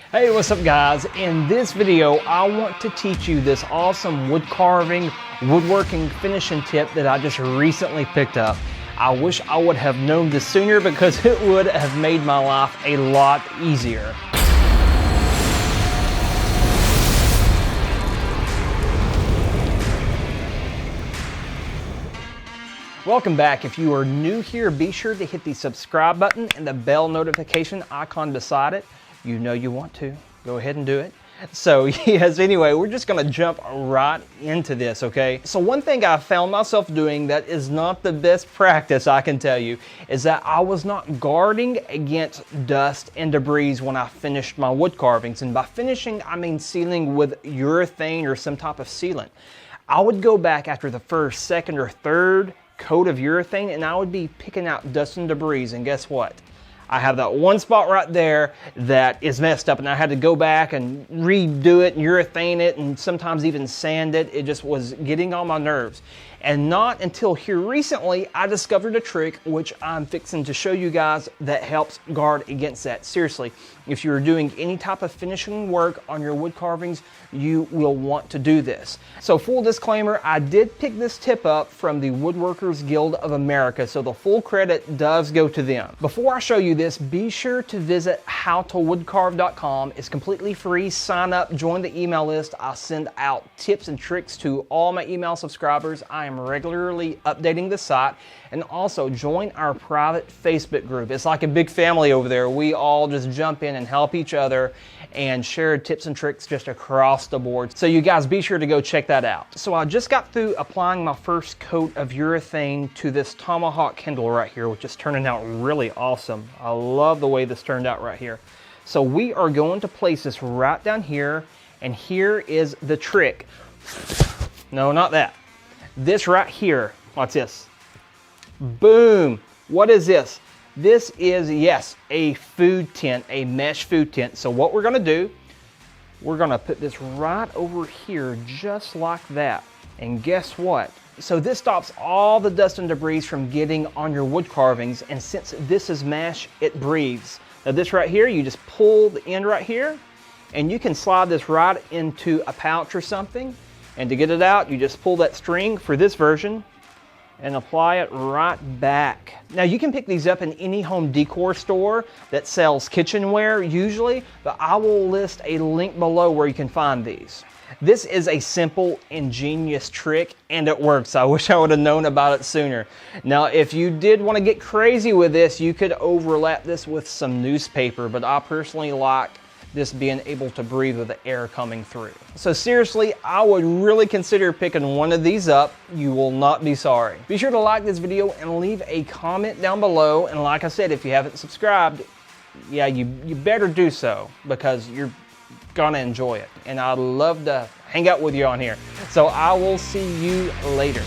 Hey, what's up guys? In this video, I want to teach you this awesome wood carving, woodworking finishing tip that I just recently picked up. I wish I would have known this sooner because it would have made my life a lot easier. Welcome back. If you are new here, be sure to hit the subscribe button and the bell notification icon beside it. You know you want to. Go ahead and do it. So yes, anyway, we're just gonna jump right into this, okay? So one thing I found myself doing that is not the best practice, I can tell you, is that I was not guarding against dust and debris when I finished my wood carvings. And by finishing, I mean sealing with urethane or some type of sealant. I would go back after the first, second, or third coat of urethane and I would be picking out dust and debris, and guess what? I have that one spot right there that is messed up and I had to go back and redo it, urethane it, and sometimes even sand it. It just was getting on my nerves. And not until here recently, I discovered a trick which I'm fixing to show you guys that helps guard against that. Seriously, if you're doing any type of finishing work on your wood carvings, you will want to do this. So full disclaimer, I did pick this tip up from the Woodworkers Guild of America, so the full credit does go to them. Before I show you this, be sure to visit howtowoodcarve.com. It's completely free. Sign up, join the email list. I send out tips and tricks to all my email subscribers. I am regularly updating the site, and also join our private Facebook group. It's like a big family over there. We all just jump in and help each other and share tips and tricks just across the board. So you guys be sure to go check that out. So I just got through applying my first coat of urethane to this tomahawk handle right here, which is turning out really awesome. I love the way this turned out right here. So we are going to place this right down here, and here is the trick. No, not that. This right here, watch this. Boom. What is this? This is, yes, a food tent, a mesh food tent. So what we're gonna do, we're gonna put this right over here, just like that. And guess what? So this stops all the dust and debris from getting on your wood carvings. And since this is mesh, it breathes. Now this right here, you just pull the end right here, and you can slide this right into a pouch or something. And to get it out, you just pull that string for this version and apply it right back. Now you can pick these up in any home decor store that sells kitchenware usually, but I will list a link below where you can find these. This is a simple, ingenious trick, and it works. I wish I would have known about it sooner. Now, if you did want to get crazy with this, you could overlap this with some newspaper, but I personally like this being able to breathe with the air coming through. So seriously, I would really consider picking one of these up. You will not be sorry. Be sure to like this video and leave a comment down below. And like I said, if you haven't subscribed, yeah, you better do so because you're gonna enjoy it. And I'd love to hang out with you on here. So I will see you later.